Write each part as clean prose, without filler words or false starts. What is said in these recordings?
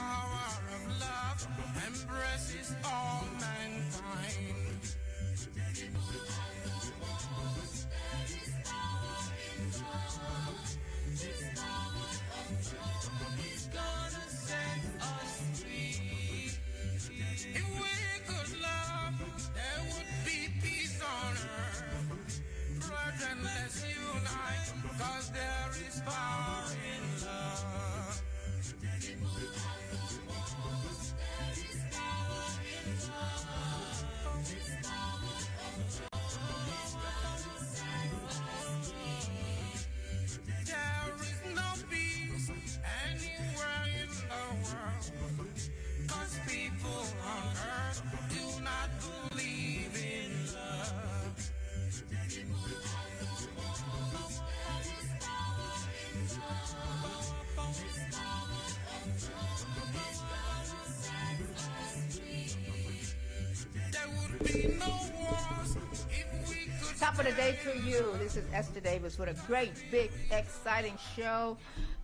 power of love embraces all mankind. He's gonna set us free. If we could love, there would be peace on earth. Brethren, let's unite, cause there is power in love. There is no peace anywhere in the world, cause people on earth do not believe in love. There would be no wars if we could. Top of the day to you. This is Esther Davis with a great, big, exciting show.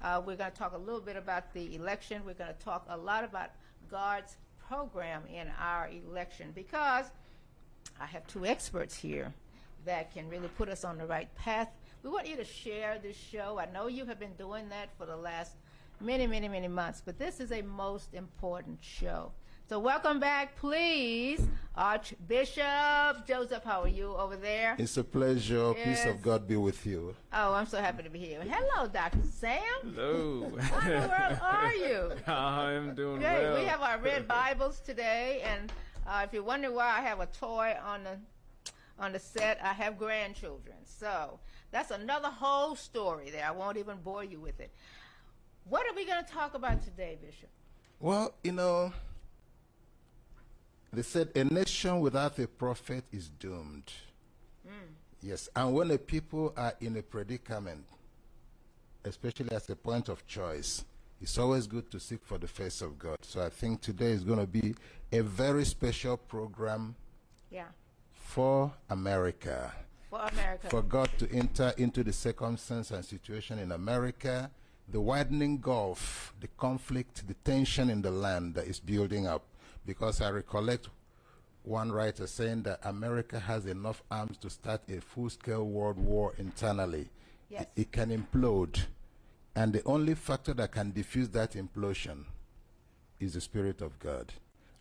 We're going to talk a little bit about the election. We're going to talk a lot about God's program in our election, because I have two experts here that can really put us on the right path. We want you to share this show. I know you have been doing that for the last many, many, many months, but this is a most important show. So welcome back, please, Archbishop Joseph. How are you over there? It's a pleasure. Yes. Peace of God be with you. Oh, I'm so happy to be here. Hello, Dr. Sam. Hello. How in the world are you? I'm doing Great. well. We have our red Bibles today, and if you're wondering why I have a toy on the set, I have grandchildren. So that's another whole story there. I won't even bore you with it. What are we going to talk about today, Bishop? Well, they said a nation without a prophet is doomed. Yes, and when the people are in a predicament, especially as a point of choice, it's always good to seek for the face of God. So I think today is going to be a very special program Yeah, for America. for America. For God to enter into the circumstance and situation in America, the widening gulf, the conflict, the tension in the land that is building up. Because I recollect one writer saying that America has enough arms to start a full-scale world war internally. Yes. It can implode. And the only factor that can diffuse that implosion is the Spirit of God.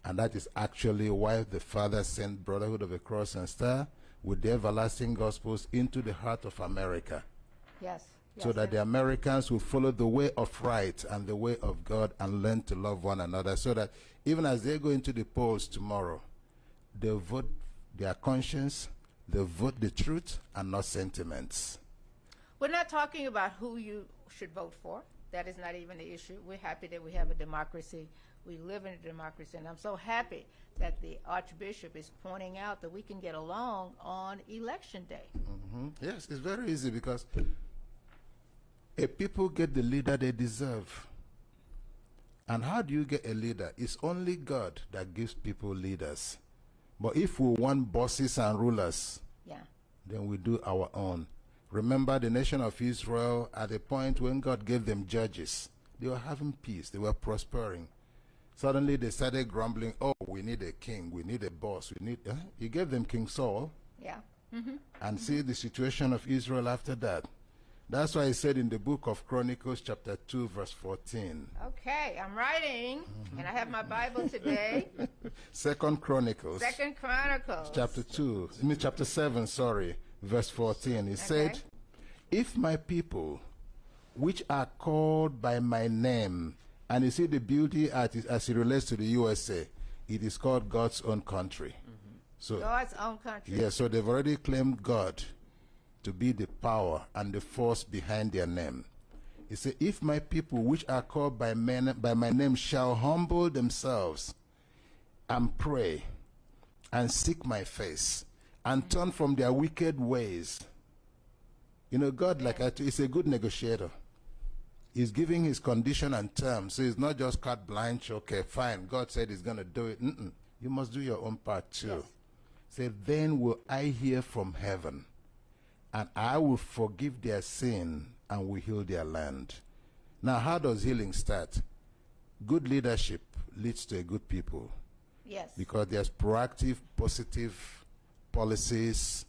And that is actually why the Father sent Brotherhood of the Cross and Star with the everlasting gospels into the heart of America. Yes. So that the Americans will follow the way of right and the way of God and learn to love one another, so that even as they go into the polls tomorrow, they vote their conscience, they vote the truth and not sentiments. We're not talking about who you should vote for. That is not even the issue. We're happy that we have a democracy. We live in a democracy, and I'm so happy that the Archbishop is pointing out that we can get along on Election Day. Yes, it's very easy, because a people get the leader they deserve. And how do you get a leader? It's only God that gives people leaders. But if we want bosses and rulers, Yeah. then we do our own. Remember the nation of Israel at a point when God gave them judges. They were having peace. They were prospering. Suddenly they started grumbling, oh, we need a king. We need a boss. We need. He gave them King Saul. Yeah. And see the situation of Israel after that. That's why he said in the book of Chronicles chapter 2 verse 14. Okay, I'm writing, and I have my Bible today. Second Chronicles. Second Chronicles. Chapter 7, sorry, verse 14. He said, if my people, which are called by my name, and you see the beauty as it relates to the USA, it is called God's own country. So God's own country. yeah, so they've already claimed God to be the power and the force behind their name. He said, if my people which are called by my name shall humble themselves and pray and seek my face and turn from their wicked ways. God, like I told you, is a good negotiator. He's giving his condition and terms. So it's not just carte blanche, okay, fine, God said he's going to do it. You must do your own part too. Yes. Say, then will I hear from heaven, and I will forgive their sin and will heal their land. Now, how does healing start? good leadership leads to a good people. Yes. Because there's proactive, positive policies,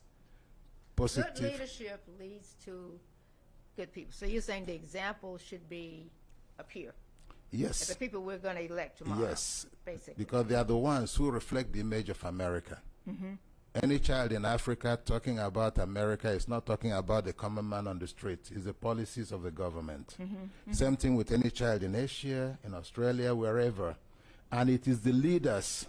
positive. Good leadership leads to good people. So you're saying the example should be up here. Yes. The people we're going to elect tomorrow. Yes. Basically. Because they are the ones who reflect the image of America. Mm-hmm. Any child in Africa talking about America is not talking about the common man on the street. It's the policies of the government. Mm-hmm. Mm-hmm. Same thing with any child in Asia, in Australia, wherever. And it is the leaders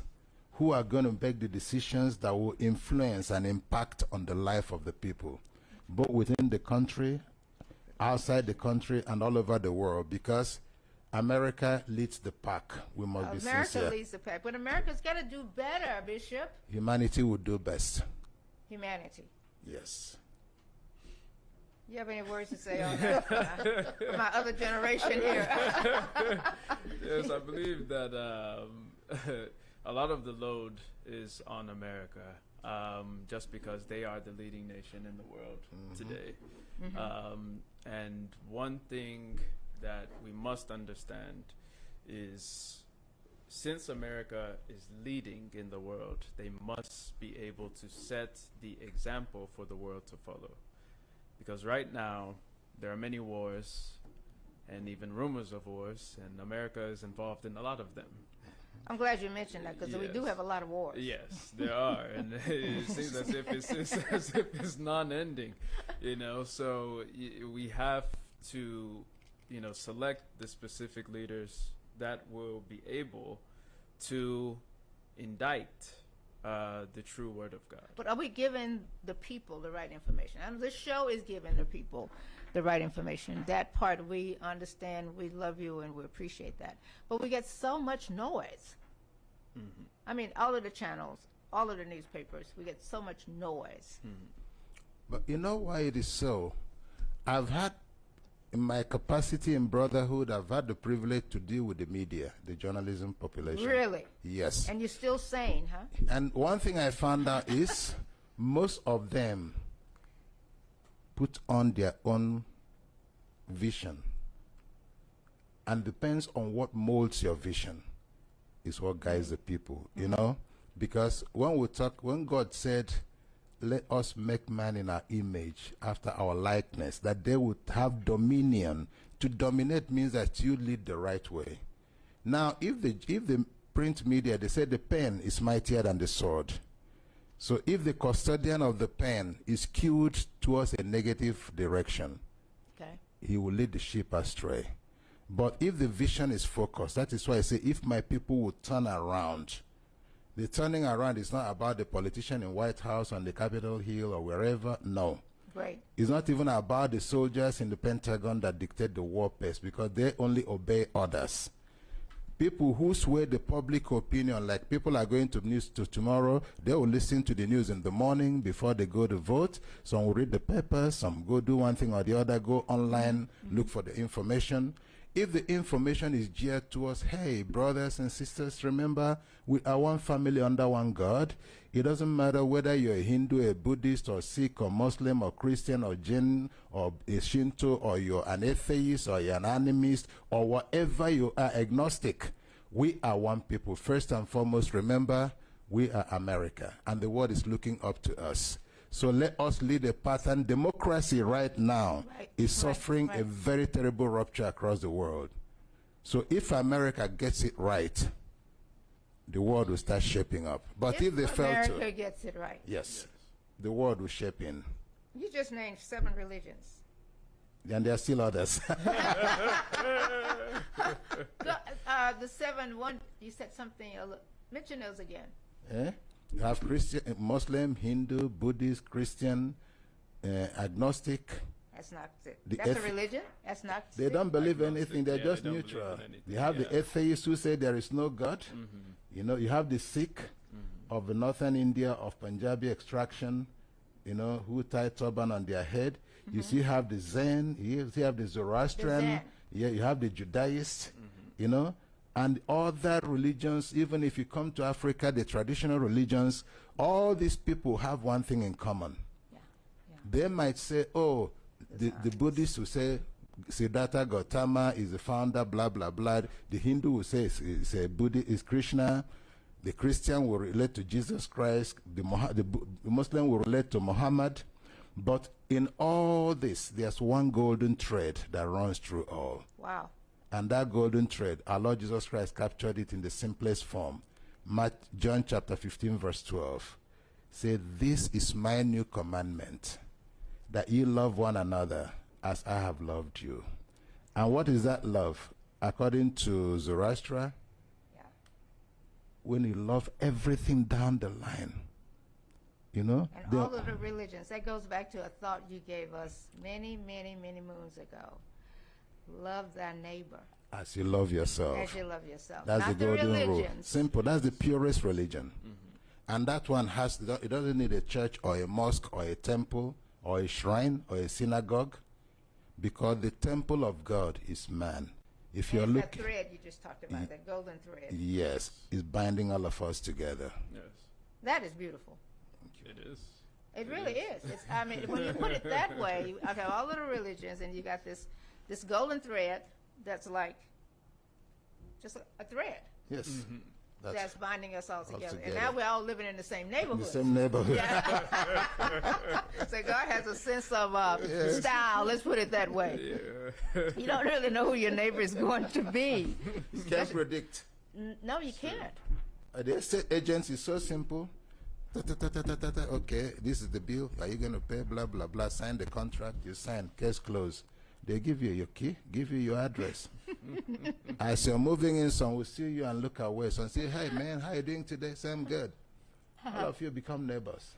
who are going to make the decisions that will influence and impact on the life of the people, both within the country, outside the country, and all over the world, because America leads the pack. We must be sincere. America leads the pack. But America's got to do better, Bishop. Humanity would do best. Humanity. Yes. You have any words to say on that? For my other generation here. Yes, I believe that a lot of the load is on America, just because they are the leading nation in the world today. And one thing that we must understand is, since America is leading in the world, they must be able to set the example for the world to follow. Because right now, there are many wars and even rumors of wars, and America is involved in a lot of them. I'm glad you mentioned that, because we do have a lot of wars. Yes, there are, and it seems as if it's non-ending, you know. So we have to, you know, select the specific leaders that will be able to indict the true word of God. But are we giving the people the right information? And this show is giving the people the right information. That part we understand, we love you, and we appreciate that. But we get so much noise. Mm-hmm. I mean, all of the channels, all of the newspapers, we get so much noise. Mm-hmm. But you know why it is so? I've had, in my capacity in brotherhood, I've had the privilege to deal with the media, the journalism population. Really? Yes. And you're still sane, huh? And one thing I found out is most of them put on their own vision. And depends on what molds your vision is what guides the people, you know? Because when God said, let us make man in our image, after our likeness, that they would have dominion. To dominate means that you lead the right way. Now, if the print media, they say the pen is mightier than the sword. So if the custodian of the pen is skewed towards a negative direction, okay, he will lead the sheep astray. But if the vision is focused, that is why I say, if my people would turn around, the turning around is not about the politician in White House, on the Capitol Hill, or wherever. No. Right. It's not even about the soldiers in the Pentagon that dictate the war pace, because they only obey orders. People who sway the public opinion, like people are going to news to tomorrow, they will listen to the news in the morning before they go to vote. Some will read the papers, some go do one thing or the other, go online, look for the information. If the information is geared towards, hey, brothers and sisters, remember, we are one family under one God. It doesn't matter whether you're a Hindu, a Buddhist, or Sikh, or Muslim, or Christian, or Jain, or a Shinto, or you're an atheist, or you're an animist, or whatever you are, agnostic. We are one people. First and foremost, remember, we are America, and the world is looking up to us. So let us lead a path. And democracy right now is suffering a very terrible rupture across the world. So if America gets it right, the world will start shaping up. But if they fail to, America gets it right. yes, the world will shape in. You just named 7 religions. And there are still others. The 7, one, you said something, mention those again. You have Christian, Muslim, Hindu, Buddhist, Christian, agnostic. That's not it. That's a religion? That's not They it? don't believe anything. They're Yeah, just they don't neutral. believe in anything, You have the atheists who say there is no God. Mm-hmm. You know, you have the Sikh of the northern India of Punjabi extraction, you know, who tie turban on their head. You see, have the Zen. You see, have the Zoroastrian. Zen. Yeah, you have the Judaists. You know, and other religions. Even if you come to Africa, the traditional religions, all these people have one thing in common. Yeah. They might say, oh, the Buddhists will say, Siddhartha Gautama is the founder, blah, blah, blah. The Hindu will say it's a Buddhist, is Krishna. The Christian will relate to Jesus Christ. The Muslim will relate to Muhammad. But in all this, there's one golden thread that runs through all. Wow. And that golden thread, our Lord Jesus Christ captured it in the simplest form. John chapter 15, verse 12. Say, this is my new commandment, that ye love one another as I have loved you. And what is that love? According to Zoroaster, when you love everything down the line. You know? And all of the religions, that goes back to a thought you gave us many, many, many moons ago. Love thy neighbor as you love yourself. as you love yourself. That's Not the golden rule. religions. Simple. That's the purest religion. And that one it doesn't need a church or a mosque or a temple or a shrine or a synagogue, because the temple of God is man. If you're And that looking, thread you just talked about, that golden thread. yes, is binding all of us together. Yes, That is beautiful. it is. It really is. It's, I mean, when you put it that way, you have all of the religions, and you got this golden thread that's like just a thread Yes, that's binding us all together. And together. now we're all living in the same in neighborhood. the same neighborhood. Yeah. So God has a sense of style. Let's put it that way. Yeah. You don't really know who your neighbor is going to be. You can't predict. No, you can't. The estate agents is so simple. Okay, this is the bill. Are you going to pay? Blah, blah, blah. Sign the contract. You sign. Case closed. They give you your key, give you your address. As you're moving in, some will see you and look away. Some say, hey, man, how you doing today? Say, I'm good. All of you become neighbors.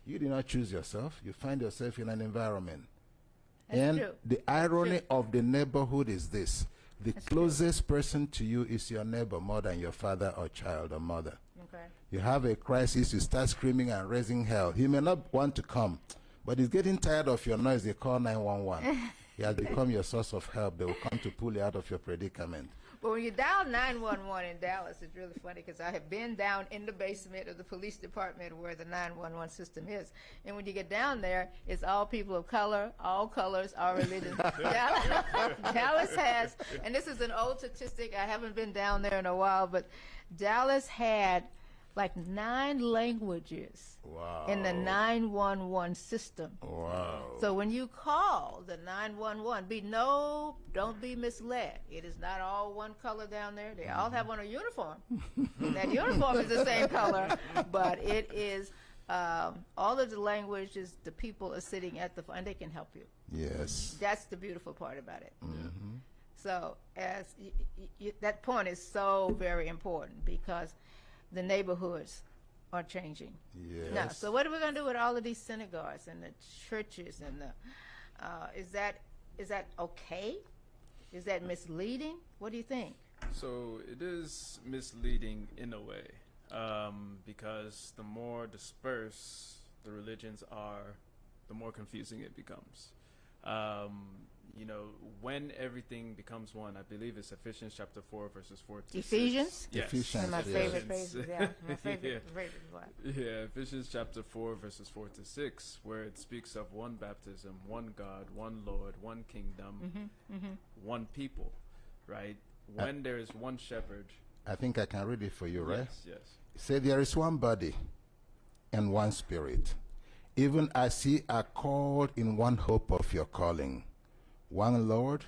You did not choose yourself. You find yourself in an environment. That's and true. the irony of the neighborhood is this. The closest person to you is your neighbor more than your father or child or mother. Okay. You have a crisis, you start screaming and raising hell. He may not want to come, but he's getting tired of your noise. They call 911. He has become your source of help. They will come to pull you out of your predicament. But when you dial 911 in Dallas, it's really funny because I have been down in the basement of the police department where the 911 system is. And when you get down there, it's all people of color, all colors, all religions. Dallas has, and this is an old statistic, I haven't been down there in a while, but Dallas had like 9 languages Wow. in the 911 system. Wow. So when you call the 911, don't be misled. It is not all one color down there. They all have on a uniform. That uniform is the same color, but it is all of the languages. The people are sitting at the and they can help you. Yes. That's the beautiful part about it. So as that point is so very important because the neighborhoods are changing. Yes. Now, so what are we going to do with all of these synagogues and the churches and the? Is that okay? Is that misleading? What do you think? So it is misleading in a way, because the more dispersed the religions are, the more confusing it becomes. You know, when everything becomes one, I believe it's Ephesians chapter 4, verses 4 to 6. Ephesians? Yes. Ephesians, One of my yes. favorite phrases. Yeah, my favorite Yeah. favorite one. Yeah, Ephesians chapter 4, verses 4 to 6, where it speaks of one baptism, one God, one Lord, one kingdom, one people, right? When there is one shepherd. I think I can read it for you, right? Yes, yes. Say, there is one body and one spirit, even as ye are called in one hope of your calling. One Lord,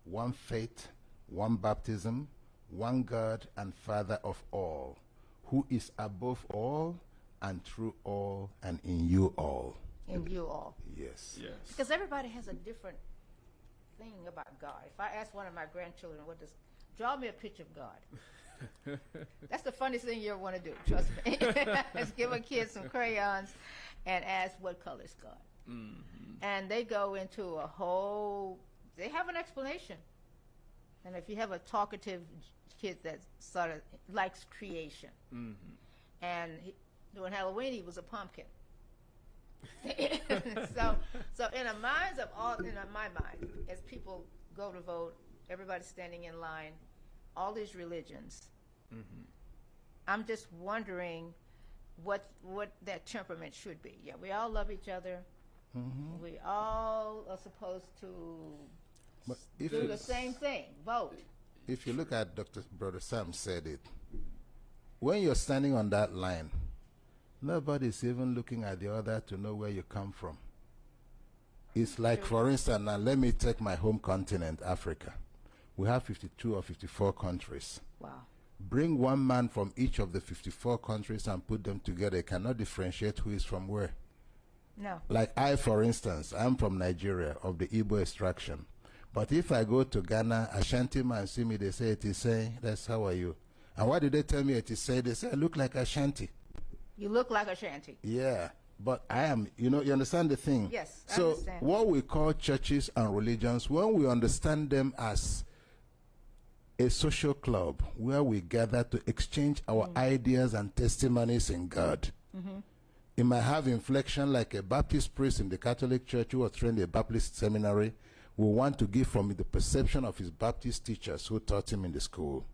one faith, one baptism, one God and Father of all, who is above all and through all and in you all. In you all. Yes. Yes. Because everybody has a different thing about God. If I ask one of my grandchildren, draw me a picture of God. That's the funniest thing you ever want to do, trust me. Is give a kid some crayons and ask what color is God. And they go into a whole, they have an explanation. And if you have a talkative kid that sort of likes creation, and during Halloween he was a pumpkin. so in the minds of all, in my mind, as people go to vote, everybody's standing in line, all these religions. I'm just wondering what that temperament should be. Yeah, we all love each other. We all are supposed to But if Do you, the same thing. Vote. if you look at Dr. Brother Sam said it, when you're standing on that line, nobody's even looking at the other to know where you come from. It's like, for instance, now let me take my home continent, Africa. We have 52 or 54 countries. Wow. Bring one man from each of the 54 countries and put them together. You cannot differentiate who is from where. No. Like I, for instance, I'm from Nigeria, of the Igbo extraction. But if I go to Ghana, Ashanti man see me, they say, Etise, that's how are you? And why did they tell me Etise? They say, I look like Ashanti. You look like Ashanti. Yeah, but I am, you understand the thing? Yes, I so understand. what we call churches and religions, when we understand them as a social club where we gather to exchange our ideas and testimonies in God. It might have inflection like a Baptist priest in the Catholic Church who was trained in a Baptist seminary will want to give from the perception of his Baptist teachers who taught him in the school.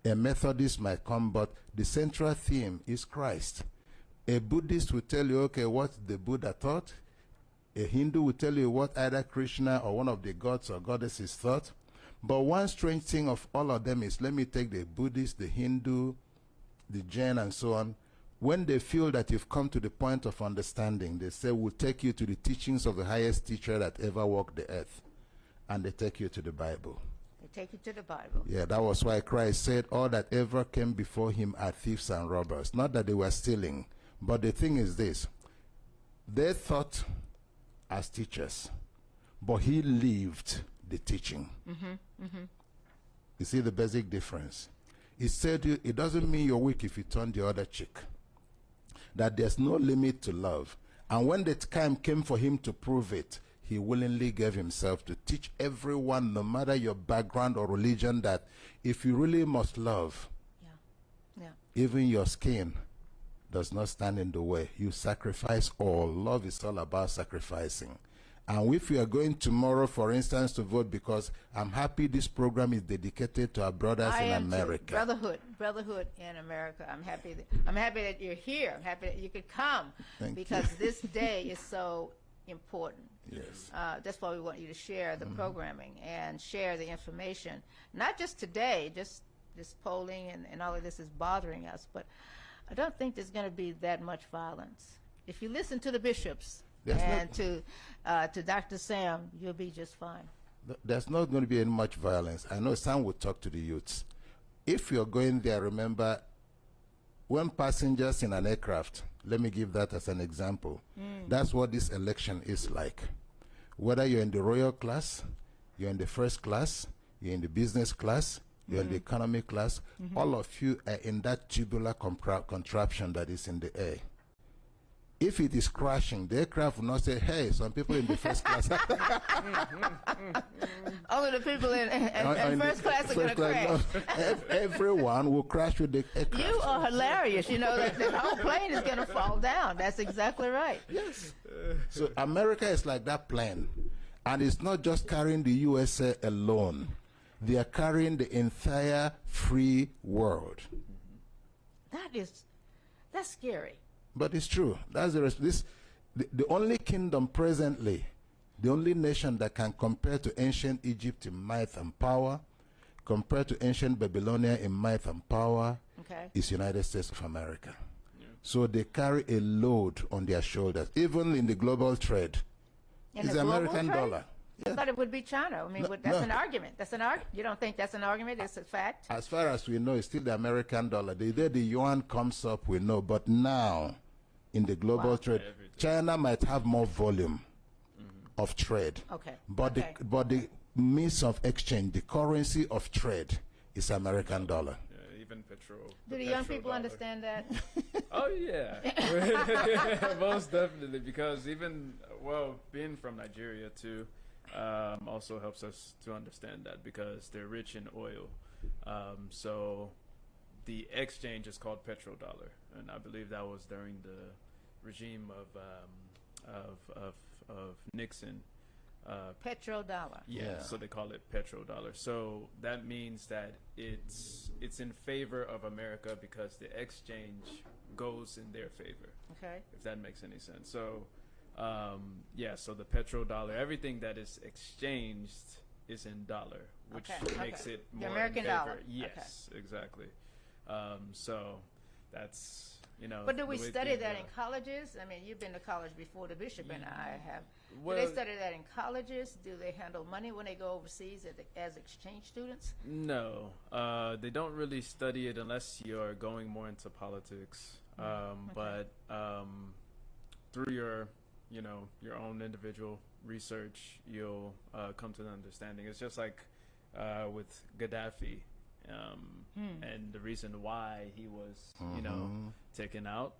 A Methodist might come, but the central theme is Christ. A Buddhist will tell you, okay, what the Buddha taught. A Hindu will tell you what either Krishna or one of the gods or goddesses thought. But one strange thing of all of them is, let me take the Buddhist, the Hindu, the Jain, and so on. When they feel that you've come to the point of understanding, they say, we'll take you to the teachings of the highest teacher that ever walked the earth. And they take you to the Bible. They take you to the Bible. Yeah, that was why Christ said, all that ever came before him are thieves and robbers. Not that they were stealing, but the thing is this. They thought as teachers, but he lived the teaching. You see the basic difference? He said, it doesn't mean you're weak if you turn the other cheek. That there's no limit to love. And when the time came for him to prove it, he willingly gave himself to teach everyone, no matter your background or religion, that if you really must love, Yeah. even your skin does not stand in the way. You sacrifice all. Love is all about sacrificing. And if we are going tomorrow, for instance, to vote, because I'm happy this program is dedicated to our brothers I in am too. America. Brotherhood in America. I'm happy that you're here. I'm happy that you could come Thank because you. this day is so important. Yes. That's why we want you to share the programming and share the information. Not just today, just this polling and all of this is bothering us, but I don't think there's going to be that much violence. If you listen to the bishops and to Dr. Sam, you'll be just fine. There's not going to be any much violence. I know Sam will talk to the youths. If you're going there, remember, when passengers in an aircraft, let me give that as an example. That's what this election is like. Whether you're in the royal class, you're in the first class, you're in the business class, you're in the economy class, all of you are in that tubular contraption that is in the air. If it is crashing, the aircraft will not say, hey, some people in the first class. Only the people in first class are going to crash. No. Everyone will crash with the aircraft. You are hilarious. You know, the whole plane is going to fall down. That's exactly right. Yes. So America is like that plane. And it's not just carrying the USA alone. They are carrying the entire free world. That's scary. But it's true. That's the only kingdom presently, the only nation that can compare to ancient Egypt in might and power, compare to ancient Babylonia in might and power, is United States of America. Yeah. So they carry a load on their shoulders, even in the global trade. It's the American dollar. I thought it would be China. I mean, that's an argument. That's an argument. You don't think that's an argument? It's a fact? As far as we know, it's still the American dollar. The day the yuan comes up, we know. But now, in the global trade, China might have more volume of trade. Okay. But the means of exchange, the currency of trade, is American dollar. Yeah, even petrol. Do the young people understand that? Oh yeah, most definitely. Because even being from Nigeria too. Also helps us to understand that because they're rich in oil. So the exchange is called petrodollar, and I believe that was during the regime of Nixon. Petrodollar. Yeah, so they call it petrodollar. So that means that it's in favor of America because the exchange goes in their favor. Okay. If that makes any sense. So. So the petrodollar, everything that is exchanged is in dollar, which Okay, makes okay. it The more American in favor. dollar. Yes, exactly. So that's, you know. But do we the way study things that are. in colleges? I mean, you've been to college before the bishop and I have. Do Well, they study that in colleges? Do they handle money when they go overseas as exchange students? no, they don't really study it unless you're going more into politics. But through your, your own individual research, you'll come to the understanding. It's just like with Gaddafi, and the reason why he was, taken out,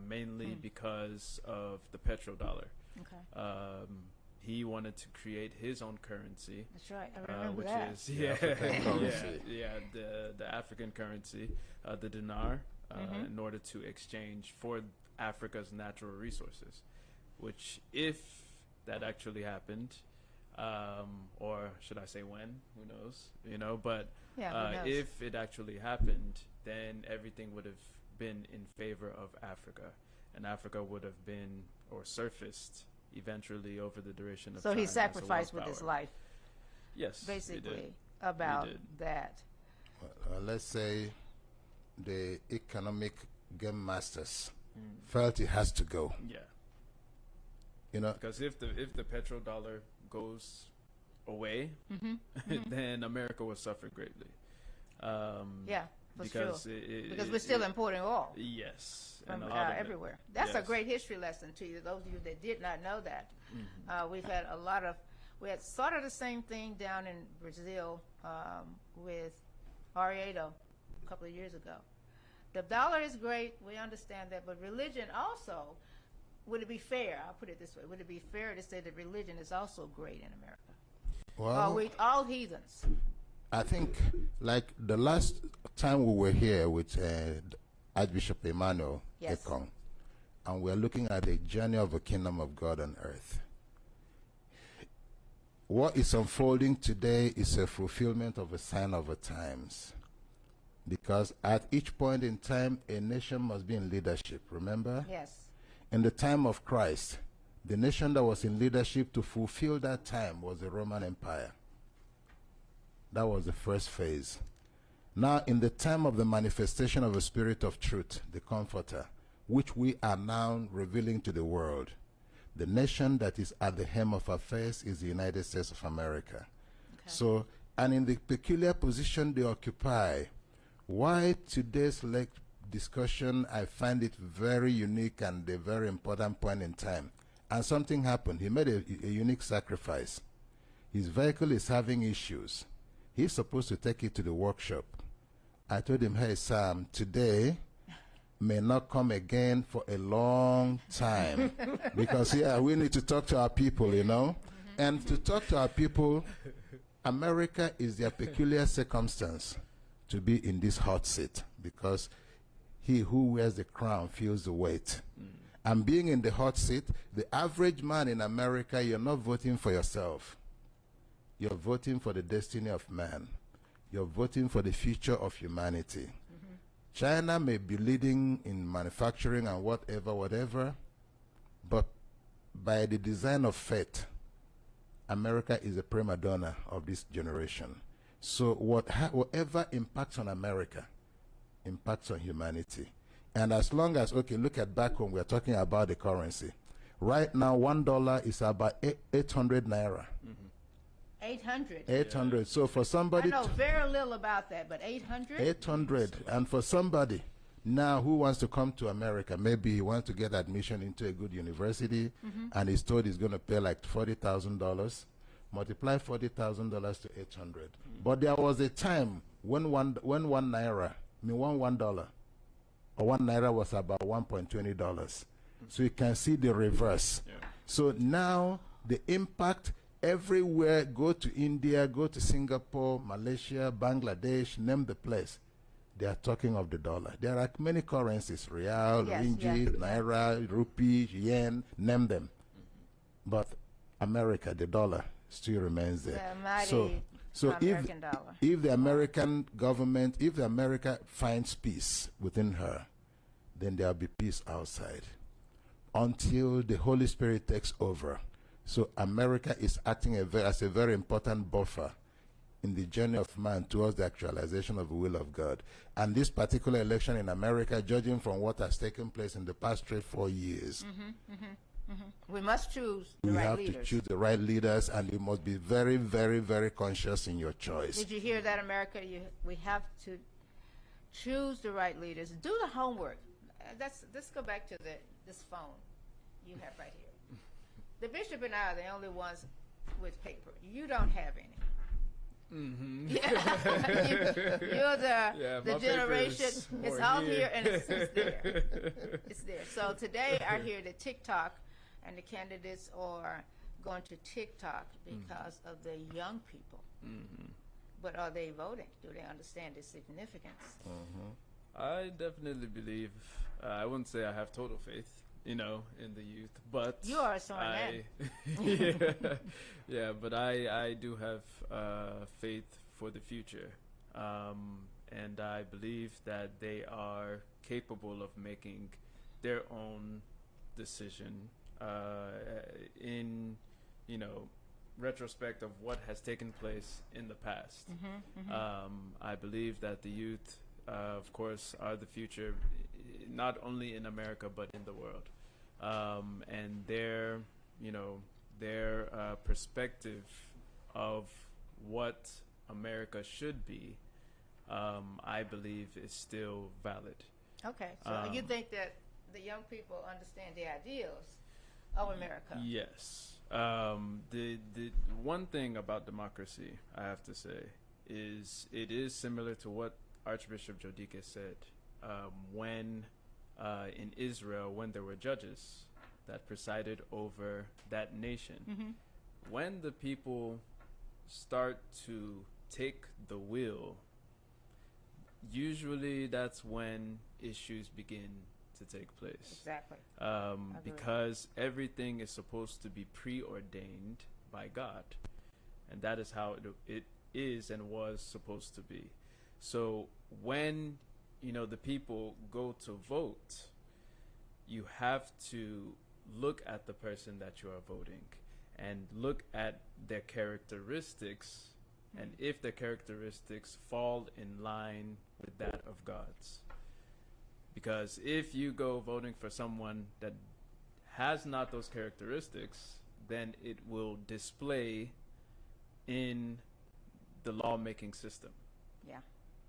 mainly because of the petrodollar. Okay. He wanted to create his own currency. That's right. I remember which that. is yeah, African currency. the African currency, the dinar, in order to exchange for Africa's natural resources. Which, if that actually happened, or should I say when? Who knows? But Yeah, who knows? if it actually happened, then everything would have been in favor of Africa, and Africa would have been or surfaced eventually over the duration of So time. he as a sacrificed world with his power. life, Yes, he did. basically, about did. that. Let's say the economic game masters felt it has to go. Yeah, You know, because if the petrodollar goes away, then America will suffer greatly. Yeah, for sure. because Because we're still importing oil yes, from and a lot of it. everywhere. That's a Yes. great history lesson to you, those of you that did not know that. We had sort of the same thing down in Brazil with Ariado a couple of years ago. The dollar is great, we understand that, but religion also, would it be fair, I'll put it this way, would it be fair to say that religion is also great in America? well, Are we all heathens? I think like the last time we were here with Archbishop Emmanuel Yes. Ekong, and we're looking at the journey of the kingdom of God on earth. What is unfolding today is a fulfillment of a sign of the times. Because at each point in time, a nation must be in leadership, remember? Yes. In the time of Christ, the nation that was in leadership to fulfill that time was the Roman Empire. That was the first phase. Now, in the time of the manifestation of the Spirit of Truth, the Comforter, which we are now revealing to the world, the nation that is at the helm of affairs is the United States of America. Okay. So, and in the peculiar position they occupy, why today's discussion, I find it very unique and a very important point in time. And something happened. He made a unique sacrifice. His vehicle is having issues. He's supposed to take it to the workshop. I told him, hey, Sam, today may not come again for a long time. Because, we need to talk to our people, And to talk to our people, America is their peculiar circumstance to be in this hot seat, because he who wears the crown feels the weight. And being in the hot seat, the average man in America, you're not voting for yourself. You're voting for the destiny of man. You're voting for the future of humanity. China may be leading in manufacturing and whatever, but by the design of fate, America is a prima donna of this generation. So whatever impacts on America impacts on humanity. And as long as, look at back home, we're talking about the currency. Right now, $1 is about 800 naira. 800. 800. So for I somebody, know very little about that, but 800? 800. And for somebody now who wants to come to America, maybe he wants to get admission into a good university, and he's told he's going to pay like $40,000. Multiply $40,000 to 800. But there was a time when one naira, $1 or 1 naira was about $1.20. So you can see the reverse. Yeah. So now the impact everywhere, go to India, go to Singapore, Malaysia, Bangladesh, name the place. They are talking of the dollar. There are many currencies, real, Yes, ringgit, naira, rupee, yen, name them. But America, the dollar, still remains there. The mighty So American dollar. if the American government, if the America finds peace within her, then there'll be peace outside. Until the Holy Spirit takes over, So America is acting as a very important buffer in the journey of man towards the actualization of the will of God. And this particular election in America, judging from what has taken place in the past 3-4 years, We must choose the we right have leaders. to choose the right leaders, and you must be very, very, very conscious in your choice. Did you hear that, America? We have to choose the right leaders. Do the homework. Let's go back to this phone you have right here. The bishop and I are the only ones with paper. You don't have any. Mm-hmm. You're the my generation. paper is It's more out here and it's there. It's there. So today I hear the TikTok, and the candidates are going to TikTok because of the young people. But are they voting? Do they understand its significance? I definitely believe. I wouldn't say I have total faith, in the youth, but You are a smart man. yeah, but I do have faith for the future, and I believe that they are capable of making their own decision in retrospect of what has taken place in the past. I believe that the youth, of course, are the future, not only in America but in the world, and their perspective of what America should be, I believe, is still valid. Okay, so you think that the young people understand the ideals of America? Yes. The one thing about democracy, I have to say, is it is similar to what Archbishop Jodike said when in Israel, when there were judges that presided over that nation. When the people start to take the wheel, usually that's when issues begin to take place. Exactly. Because everything is supposed to be preordained by God, and that is how it is and was supposed to be. So when the people go to vote, you have to look at the person that you are voting and look at their characteristics, and if their characteristics fall in line with that of God's. Because if you go voting for someone that has not those characteristics, then it will display in the lawmaking system. Yeah.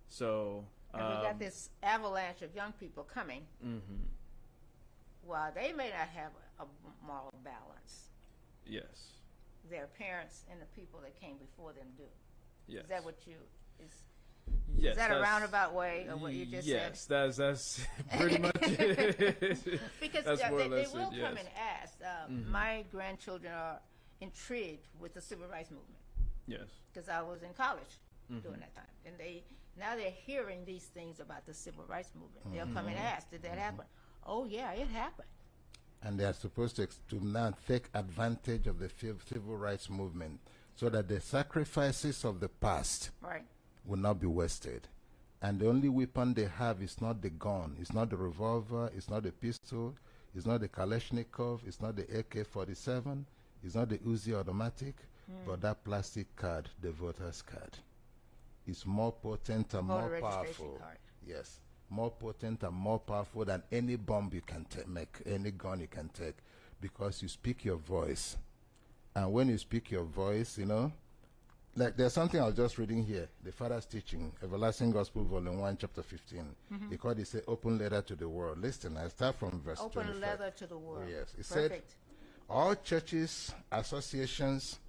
So And we got this avalanche of young people coming. While they may not have a moral balance, yes, their parents and the people that came before them do. yes. Is that what you is? Yes, Is that a that's- roundabout way of what you just yes, said? that's pretty much it. Because That's more or they less will it, come yes. and ask. My grandchildren are intrigued with the civil rights movement Yes. because I was in college during that time, and now they're hearing these things about the civil rights movement. They'll come and ask, "Did that happen?" Oh yeah, it happened. And they are supposed to now take advantage of the civil rights movement so that the sacrifices of the past Right. will not be wasted. And the only weapon they have is not the gun, it's not the revolver, it's not the pistol, it's not the Kalashnikov, it's not the AK-47, it's not the Uzi automatic, but that plastic card, the voter's card. It's more potent and Voter more registration powerful. card. Yes, more potent and more powerful than any bomb you can make, any gun you can take, because you speak your voice. And when you speak your voice, like there's something I was just reading here, the Father's teaching, Everlasting Gospel, Volume 1, Chapter 15. He called it, say, open letter to the world. Listen, I start from verse 25. Open letter to the world. Oh, yes. It said, Perfect. all churches, associations,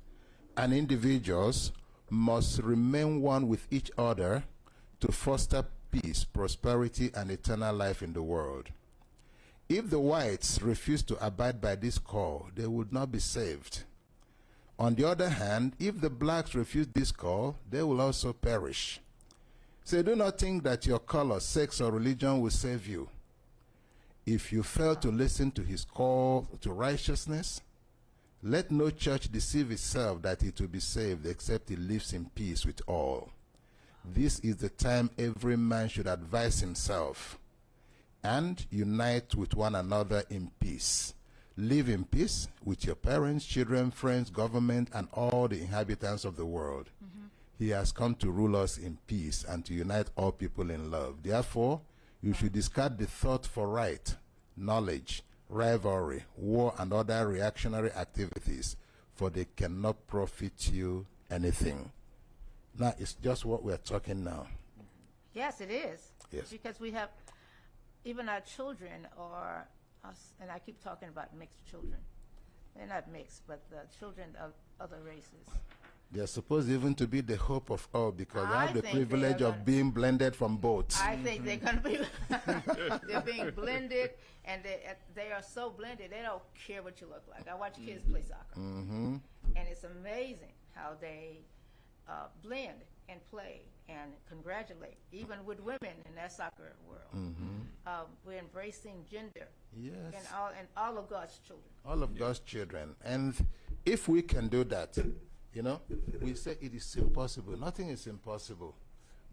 and individuals must remain one with each other to foster peace, prosperity, and eternal life in the world. If the whites refuse to abide by this call, they would not be saved. On the other hand, if the blacks refuse this call, they will also perish. So do not think that your color, sex, or religion will save you. If you fail to listen to his call to righteousness, let no church deceive itself that it will be saved except it lives in peace with all. This is the time every man should advise himself and unite with one another in peace. Live in peace with your parents, children, friends, government, and all the inhabitants of the world. He has come to rule us in peace and to unite all people in love. Therefore, you should discard the thought for right, knowledge, rivalry, war, and other reactionary activities, for they cannot profit you anything. Now, it's just what we're talking now. Yes, it is. Yes. Because we have, even our children are, us, and I keep talking about mixed children. They're not mixed, but the children of other races. They're supposed even to be the hope of all, because they I have the think they privilege are of gonna- being blended from both. I think they're going to be, they're being blended, and they are so blended, they don't care what you look like. I watch kids play soccer, and it's amazing how they blend and play and congratulate, even with women in that soccer world. We're embracing gender Yes. and all of God's children. All of God's children. And if we can do that, you know, we say it is impossible. Nothing is impossible.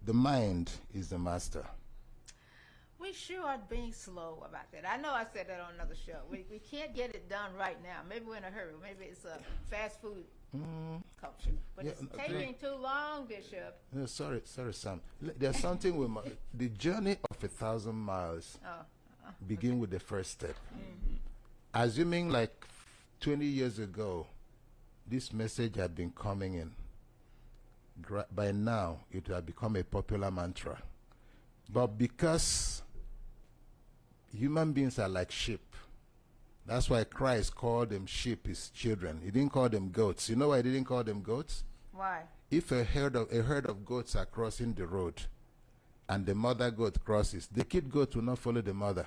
The mind is the master. We sure are being slow about that. I know I said that on another show. We can't get it done right now. Maybe we're in a hurry. Maybe it's a fast food culture. But Yeah, it's I taking too long, Bishop. No, sorry, Sam. There's something we must, the journey of 1,000 miles begin with the first step. Assuming like 20 years ago, this message had been coming in. By now, it would have become a popular mantra. But because human beings are like sheep, that's why Christ called them sheep, his children. He didn't call them goats. You know why he didn't call them goats? Why? If a herd of goats are crossing the road and the mother goat crosses, the kid goat will not follow the mother.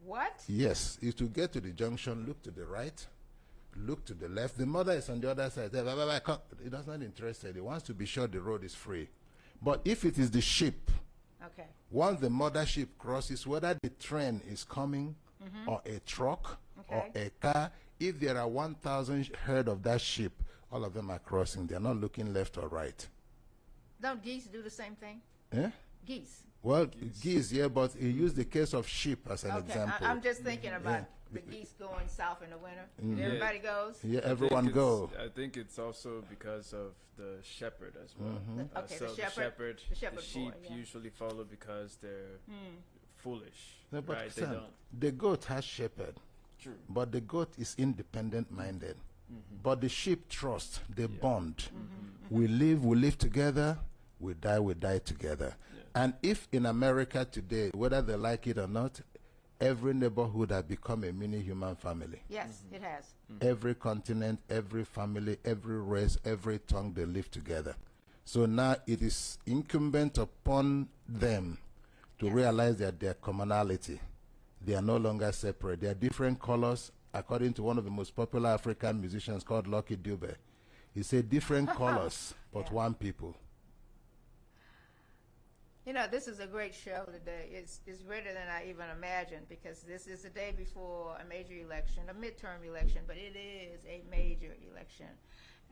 What? Yes, if to get to the junction, look to the right, look to the left. The mother is on the other side. He does not interested. He wants to be sure the road is free. But if it is the sheep, Okay. once the mother sheep crosses, whether the train is coming or a truck or Okay. a car, if there are 1,000 herd of that sheep, all of them are crossing. They're not looking left or right. Don't geese do the same thing? Eh? Geese. Well, geese, yeah, but he used the case of sheep as an Okay. example. I'm just thinking about the geese going south in the winter. Everybody goes. Yeah, I think everyone go. I think it's also because of the shepherd as well. Okay, So the shepherd the sheep boy, yeah. usually follow because they're foolish, No, but right? They Sam, don't. the goat has shepherd, True. but the goat is independent minded. But the sheep trust, they bond. We live together, we die together. And if in America today, whether they like it or not, every neighborhood has become a mini human family. Yes, it has. Every continent, every family, every race, every tongue, they live together. So now it is incumbent upon them to realize that their commonality, they are no longer separate. They are different colors, according to one of the most popular African musicians called Lucky Dube. He said different colors, but one people. You know, this is a great show today. It's greater than I even imagined, because this is the day before a major election, a midterm election, but it is a major election.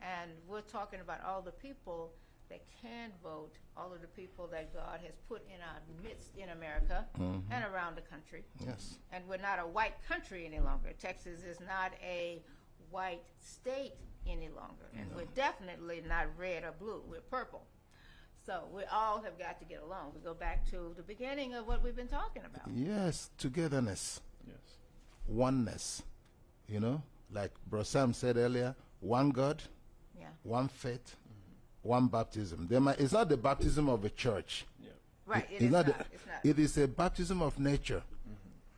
And we're talking about all the people that can vote, all of the people that God has put in our midst in America and around the country. Yes. And we're not a white country any longer. Texas is not a white state any longer. And we're definitely not red or blue. We're purple. So we all have got to get along. We go back to the beginning of what we've been talking about. Yes, togetherness, Yes. oneness. You know, like Bro Sam said earlier, one God, Yeah. one faith, one baptism. It's not the baptism of a church. Yeah. Right. It's not. It's not. It is a baptism of nature.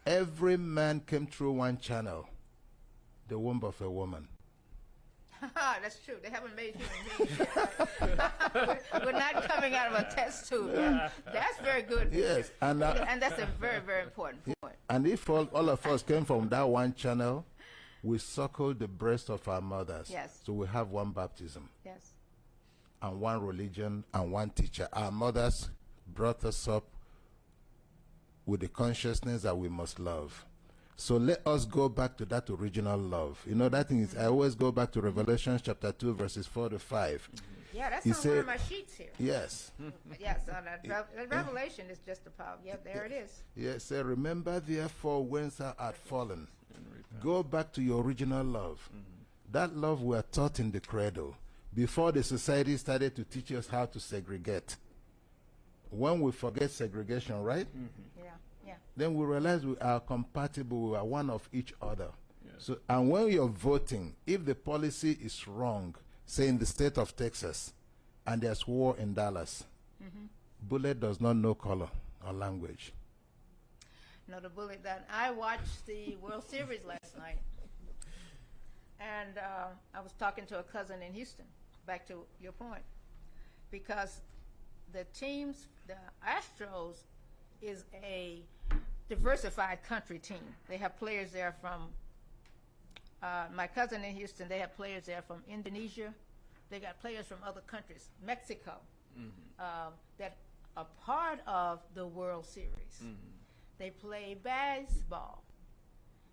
Every man came through one channel, the womb of a woman. That's true. They haven't made human beings yet. We're not coming out of a test tube. Yeah. That's very good. Yes, and that's a very, very important point. and if all of us came from that one channel, we suckled the breast of our mothers. Yes. So we have one baptism Yes. and one religion and one teacher. Our mothers brought us up with the consciousness that we must love. So let us go back to that original love. You know, that thing is, I always go back to Revelation chapter 2, verses 4 to 5. Yeah, that's He on one said, of my sheets here. yes. Yes, that Revelation is just a power. Yep, there it is. Yes, say, remember therefore whence thou art fallen. And repent. Go back to your original love. That love we are taught in the cradle before the society started to teach us how to segregate. When we forget segregation, right? Yeah, yeah. Then we realize we are compatible, we are one of each other. Yes. So, and when you're voting, if the policy is wrong, say in the state of Texas, and there's war in Dallas, bullet does not know color or language. No, the bullet that I watched the World Series last night, and I was talking to a cousin in Houston. Back to your point, because the teams, the Astros, is a diversified country team. They have players there from my cousin in Houston. They have players there from Indonesia. They got players from other countries, Mexico, that are part of the World Series. They play baseball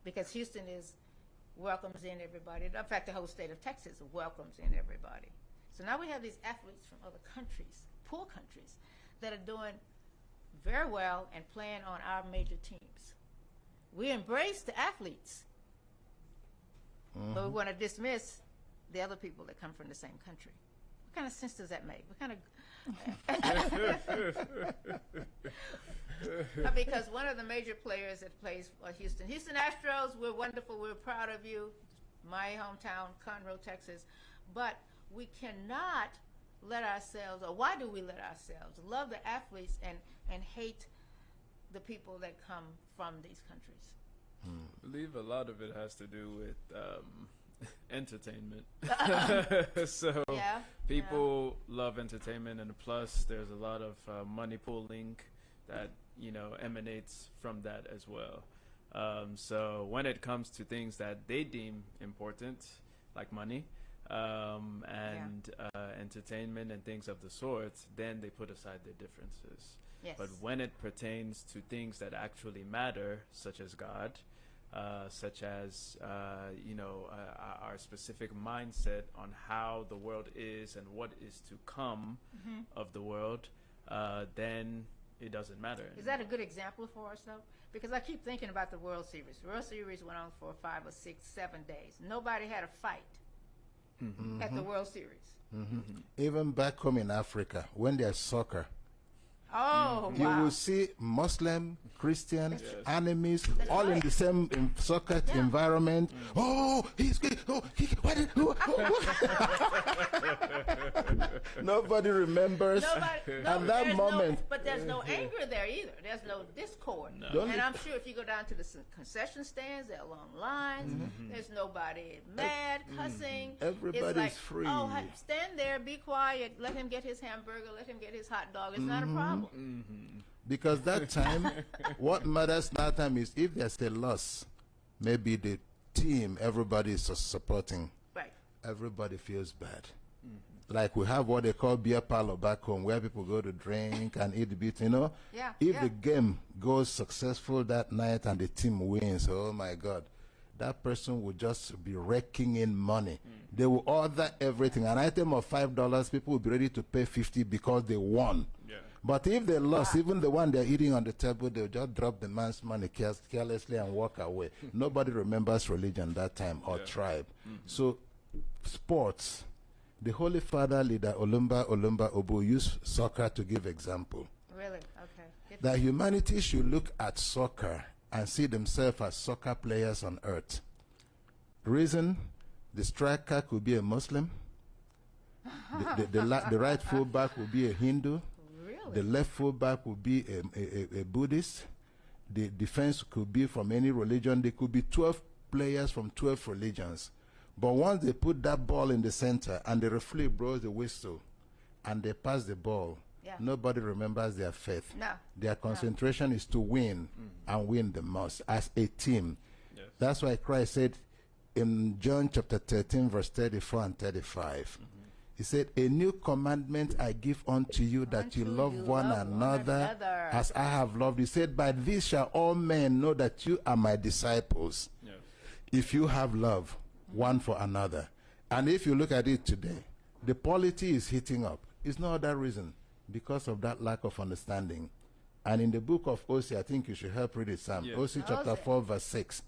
because Houston welcomes in everybody. In fact, the whole state of Texas welcomes in everybody. So now we have these athletes from other countries, poor countries, that are doing very well and playing on our major teams. We embrace the athletes, but we want to dismiss the other people that come from the same country. What kind of sense does that make? What kind of because one of the major players that plays for Houston Astros, we're wonderful, we're proud of you, my hometown, Conroe, Texas, but we cannot let ourselves, or why do we let ourselves love the athletes and hate the people that come from these countries? I believe a lot of it has to do with entertainment. So Yeah, people love entertainment, and plus there's a lot of money pooling that emanates from that as well. So when it comes to things that they deem important, like money and entertainment and things of the sort, then they put aside their differences. Yes. But when it pertains to things that actually matter, such as God, such as our specific mindset on how the world is and what is to come of the world, then it doesn't matter. Is that a good example for us, though? Because I keep thinking about the World Series. The World Series went on for 5 or 6, 7 days. Nobody had a fight at the World Series. Even back home in Africa, when there's soccer, Oh, you wow. will see Muslim, Christian, enemies, all in the same soccer environment. Oh, he's good. Oh, nobody remembers. At that moment. But there's no anger there either. There's no discord. No. And I'm sure if you go down to the concession stands, there are long lines. There's nobody mad, cussing. Everybody's it's like, free. Oh, stand there, be quiet. Let him get his hamburger. Let him get his hot dog. It's not a problem. Because that time, what matters that time is if there's a loss, maybe the team everybody is supporting, Right. everybody feels bad. Like we have what they call beer parlor back home, where people go to drink and eat a bit, Yeah, If yeah. the game goes successful that night and the team wins, oh my God, that person will just be raking in money. They will order everything. An item of $5, people will be ready to pay $50 because they won. Yeah. But if they lost, even the one they're eating on the table, they'll just drop the man's money carelessly and walk away. Nobody remembers religion that time or tribe. So, sports, the Holy Father, leader Olumba Obu, used soccer to give example. Really? Okay. Good. That humanity should look at soccer and see themselves as soccer players on earth. Reason, the striker could be a Muslim, the right fullback will be a Hindu, Really? the left fullback will be a Buddhist, the defense could be from any religion. There could be 12 players from 12 religions. But once they put that ball in the center and the referee blows the whistle and they pass the ball, nobody remembers their faith. No. Their concentration is to win and win the most as a team. Yes. That's why Christ said in John chapter 13, verse 34 and 35, he said, a new commandment I give unto you, that you love one another as I have loved you. He said, by this shall all men know that you are my disciples, Yes. if you have love one for another. And if you look at it today, The polity is heating up. It's no other reason because of that lack of understanding. And in the book of Hosea, I think you should help read it, Sam. Yes. Hosea chapter Hosea. 4, verse 6.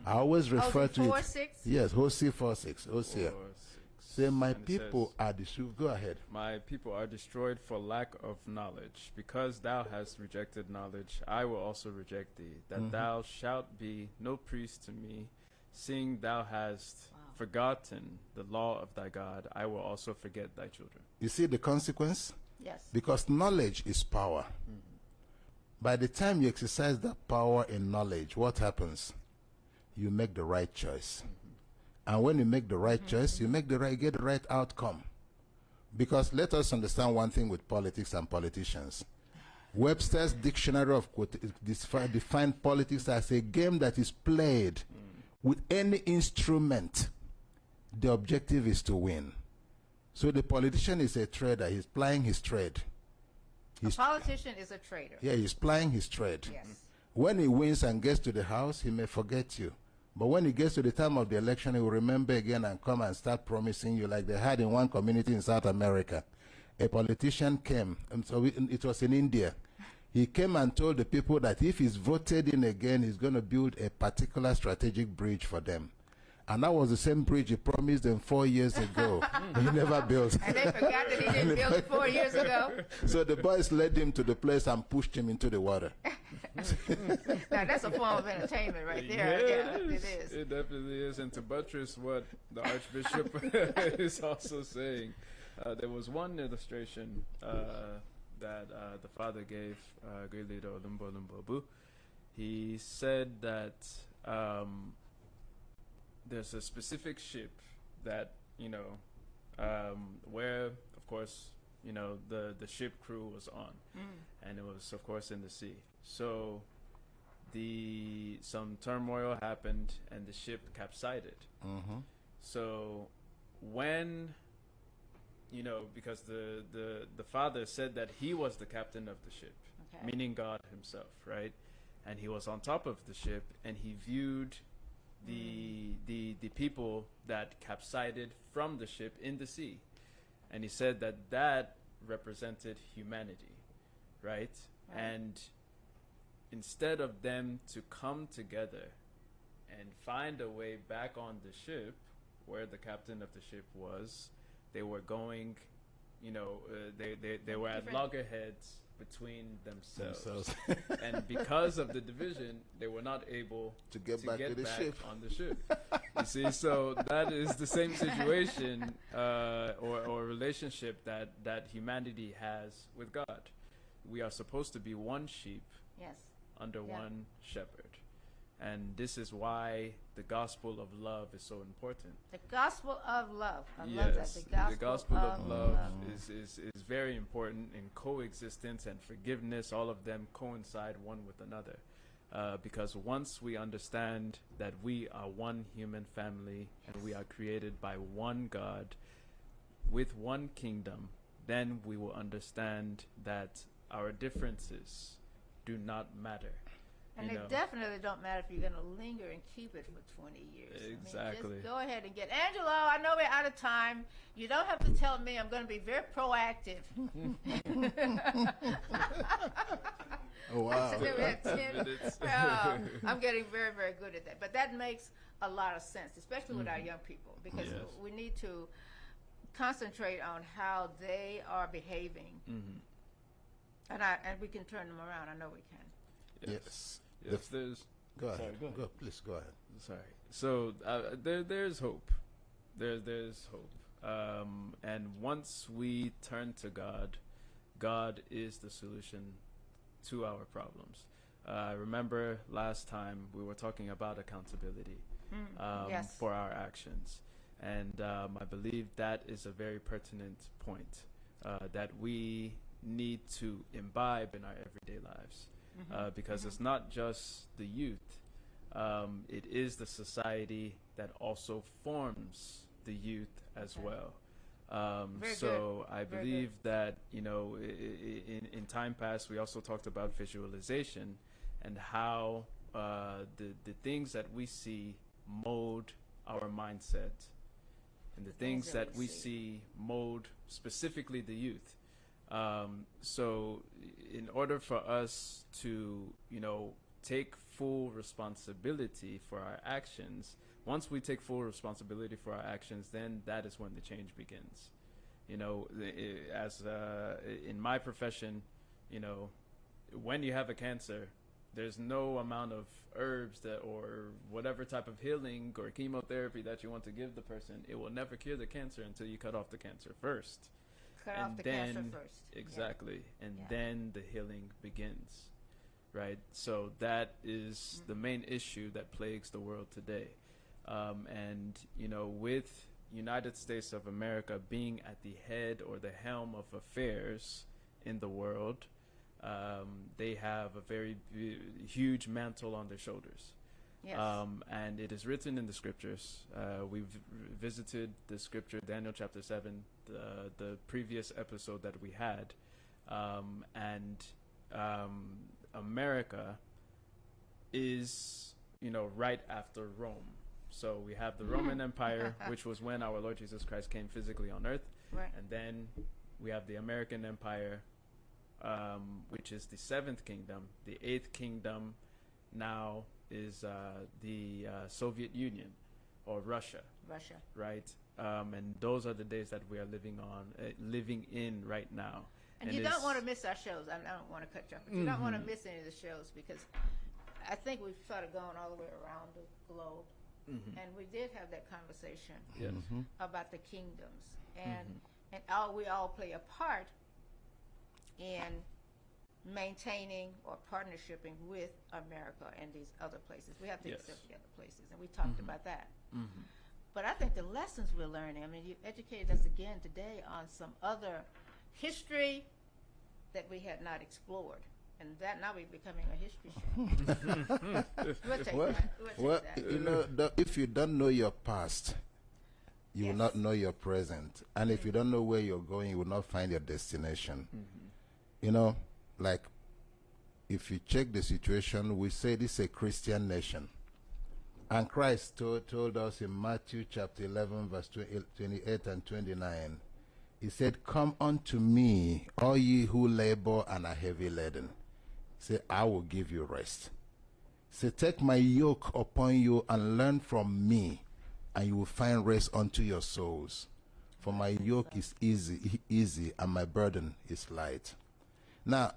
I always refer to 4, it. 6? Yes, Hosea 4, 6. Hosea. 4, 6. Say, my And it people says, are destroyed. Go ahead. My people are destroyed for lack of knowledge. Because thou hast rejected knowledge, I will also reject thee, that thou shalt be no priest to me. Seeing thou hast forgotten the law of thy God, I will also forget thy children. You see the consequence? Yes. Because knowledge is power. By the time you exercise that power in knowledge, what happens? You make the right choice. And when you make the right choice, you get the right outcome. Because let us understand one thing with politics and politicians. Webster's Dictionary of define politics as a game that is played with any instrument. The objective is to win. So the politician is a trader. He's plying his trade. A politician is a traitor. Yeah, he's plying his trade. Yes. When he wins and gets to the house, he may forget you. But when he gets to the time of the election, he will remember again and come and start promising you, like they had in one community in South America. A politician came, it was in India. He came and told the people that if he's voted in again, he's going to build a particular strategic bridge for them. And that was the same bridge he promised them 4 years ago. He never built. And they forgot that he didn't build it 4 years ago. So the boys led him to the place and pushed him into the water. Now, that's a form of entertainment right there. Yeah, it is. It definitely is. And to buttress what the Archbishop is also saying, there was one illustration that the father gave, great leader Olumbo Lumbobu. He said that there's a specific ship that, where, of course, the ship crew was on. And it was, of course, in the sea. So some turmoil happened and the ship capsized. So when, because the father said that he was the captain of the ship, meaning God himself, right? And he was on top of the ship and he viewed the people that capsized from the ship in the sea. And he said that represented humanity, right? And instead of them to come together and find a way back on the ship where the captain of the ship was, they were going, they were at loggerheads between themselves. And because of the division, they were not able to get back to the ship. On the ship. You see, so that is the same situation or relationship that humanity has with God. We are supposed to be one sheep under one shepherd. And this is why the gospel of love is so important. The gospel of love. I love that. The gospel of love is very important in coexistence and forgiveness. All of them coincide one with another. Because once we understand that we are one human family and we are created by one God with one kingdom, then we will understand that our differences do not matter. And it definitely don't matter if you're going to linger and keep it for 20 years. Exactly. Just go ahead and get Angelo. I know we're out of time. You don't have to tell me. I'm going to be very proactive. Oh, wow. I'm getting very, very good at that. But that makes a lot of sense, especially with our young people, because we need to concentrate on how they are behaving. And we can turn them around. I know we can. Yes. If there's Go ahead. Sorry, go ahead. Please go ahead. Sorry. So there's hope. There's hope. And once we turn to God, God is the solution to our problems. I remember last time we were talking about accountability for our actions. And I believe that is a very pertinent point that we need to imbibe in our everyday lives. Because it's not just the youth, it is the society that also forms the youth as well. So I believe that, in time past, we also talked about visualization and how the things that we see mold our mindset and the things that we see. see mold specifically the youth. So in order for us to, take full responsibility for our actions, once we take full responsibility for our actions, then that is when the change begins. As in my profession, when you have a cancer, there's no amount of herbs or whatever type of healing or chemotherapy that you want to give the person. It will never cure the cancer until you cut off the cancer first. Cut off the cancer first. Exactly. Yeah. And Yeah. then the healing begins. Right? So that is the main issue that plagues the world today. And, with United States of America being at the head or the helm of affairs in the world, they have a very huge mantle on their shoulders. Yes. And it is written in the scriptures. We've visited the scripture, Daniel chapter 7, the previous episode that we had. America is, right after Rome. So we have the Roman Empire, which was when our Lord Jesus Christ came physically on earth. Right. And then we have the American Empire, which is the seventh kingdom. The eighth kingdom now is the Soviet Union or Russia. Russia. Right? And those are the days that we are living in right now. And you don't want to miss our shows. I don't want to cut you off, but you don't want to miss any of the shows, because I think we've sort of gone all the way around the globe. And we did have that conversation about the kingdoms, and we all play a part in maintaining or partnershiping with America and these other places. We have to accept the other places, and we talked about that. But I think the lessons we're learning, I mean, you educated us again today on some other history that we had not explored. And that now we're becoming a history show. We'll take that. If you don't know your past, you will not know your present. And if you don't know where you're going, you will not find your destination. Like, if you check the situation, we say this is a Christian nation. And Christ told us in Matthew chapter 11, verse 28 and 29, he said, "Come unto me, all ye who labor and are heavy laden. Say, I will give you rest. Say, take my yoke upon you and learn from me, and you will find rest unto your souls. For my yoke is easy, and my burden is light." Now,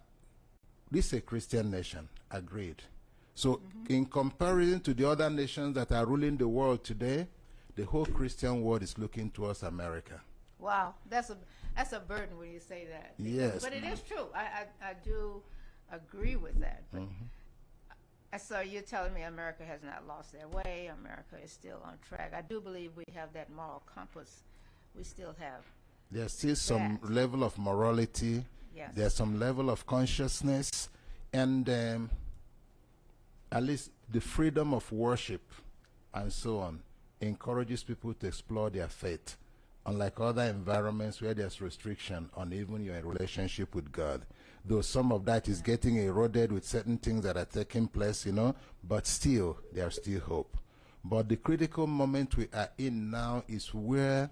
this is a Christian nation, agreed. So, in comparison to the other nations that are ruling the world today, the whole Christian world is looking towards America. Wow, that's a burden when you say that. Yes. But it is true. I do agree with that. But so you're telling me America has not lost their way. America is still on track. I do believe we have that moral compass. We still have. There's still some level of morality. Yes. There's some level of consciousness. And at least the freedom of worship and so on encourages people to explore their faith. Unlike other environments where there's restriction on even your relationship with God. Though some of that is getting eroded with certain things that are taking place, but still, there's still hope. But the critical moment we are in now is where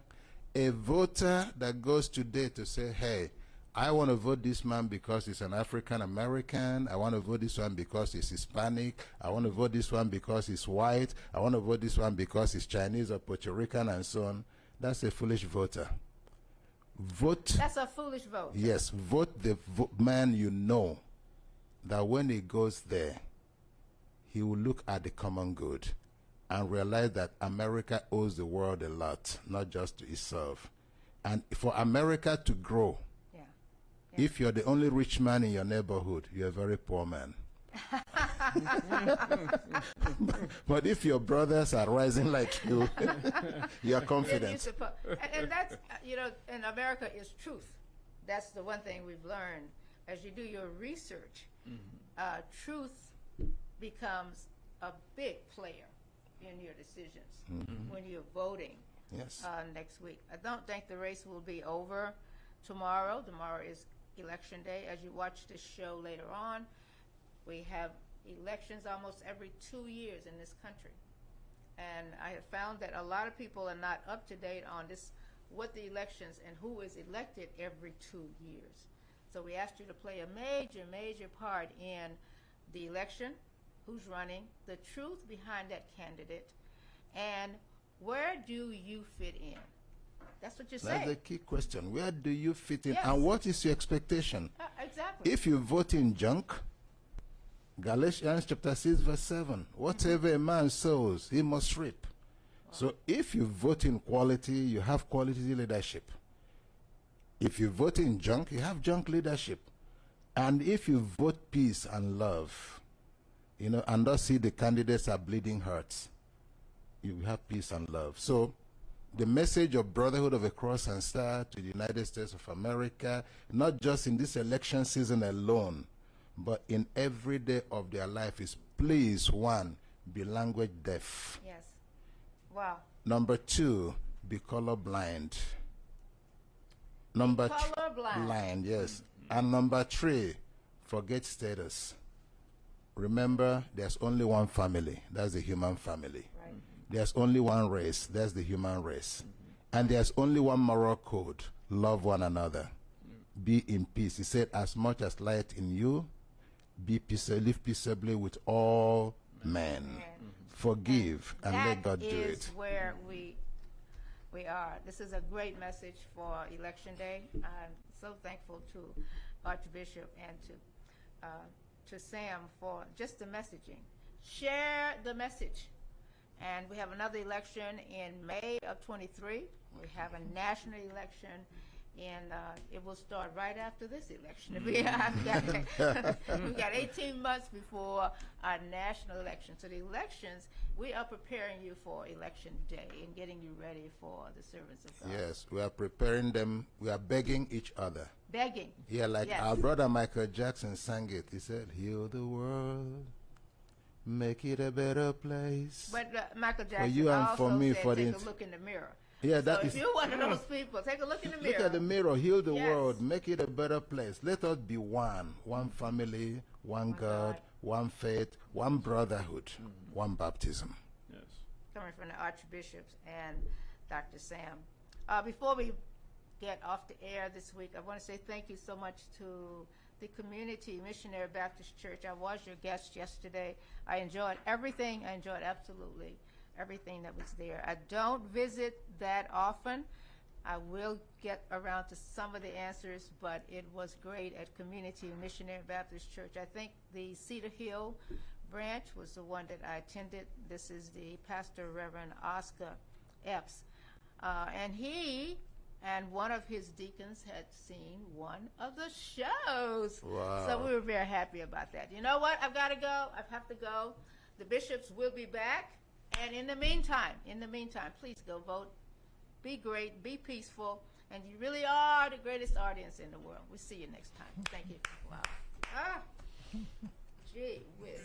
a voter that goes today to say, hey, I want to vote this man because he's an African American. I want to vote this one because he's Hispanic. I want to vote this one because he's white. I want to vote this one because he's Chinese or Puerto Rican and so on. That's a foolish voter. Vote. That's a foolish vote. Yes, vote the man you know that when he goes there, he will look at the common good and realize that America owes the world a lot, not just to itself. And for America to grow, if you're the only rich man in your neighborhood, you're a very poor man. But if your brothers are rising like you, you're confident. And that's, in America is truth. That's the one thing we've learned. As you do your research, truth becomes a big player in your decisions when you're voting next week. I don't think the race will be over tomorrow. Tomorrow is Election Day. As you watch this show later on, we have elections almost every 2 years in this country. And I have found that a lot of people are not up to date on this, what the elections and who is elected every 2 years. So we asked you to play a major, major part in the election, who's running, the truth behind that candidate, and where do you fit in? That's what you're saying. That's the key question. Where do you fit in? Yes. And what is your expectation? Exactly. If you vote in junk, Galatians chapter 6 verse 7, whatever a man sows, he must reap. So if you vote in quality, you have quality leadership. If you vote in junk, you have junk leadership. And if you vote peace and love, and don't see the candidates are bleeding hearts, you have peace and love. So the message of Brotherhood of a Cross and Star to the United States of America, not just in this election season alone, but in every day of their life, is please, 1, be language deaf. Yes. Wow. Number 2, be colorblind. Number colorblind. Yes. And number 3, forget status. Remember, there's only one family. That's the human family. Right. There's only one race. That's the human race. And there's only one moral code. Love one another. Be in peace. He said, as much as light in you, live peaceably with all men. Forgive and let God do it. That is where we are. This is a great message for Election Day. I'm so thankful to Archbishop and to Sam for just the messaging. Share the message. And we have another election in May of 23. We have a national election, and it will start right after this election. We got 18 months before our national election. So the elections, we are preparing you for Election Day and getting you ready for the servants of God. Yes, we are preparing them. We are begging each other. Begging. Yeah, like Yes. our brother Michael Jackson sang it. He said, heal the world, make it a better place. But Michael Jackson for you and also for me, said, for take the a look in the mirror. Yeah, So that if is. you're one of those people, take a look in the mirror. Look at the mirror, heal the Yes. world, make it a better place. Let us be one family, one God, one faith, one brotherhood, one baptism. Yes. Coming from the archbishops and Dr. Sam. Before we get off the air this week, I want to say thank you so much to the Community Missionary Baptist Church. I was your guest yesterday. I enjoyed everything. I enjoyed absolutely everything that was there. I don't visit that often. I will get around to some of the answers, but it was great at Community Missionary Baptist Church. I think the Cedar Hill branch was the one that I attended. This is the pastor, Reverend Oscar Epps. And he and one of his deacons had seen one of the shows. Wow. So we were very happy about that. You know what? I've got to go. I have to go. The bishops will be back. And in the meantime, please go vote. Be great. Be peaceful. And you really are the greatest audience in the world. We'll see you next time. Thank you. Wow. Gee whiz.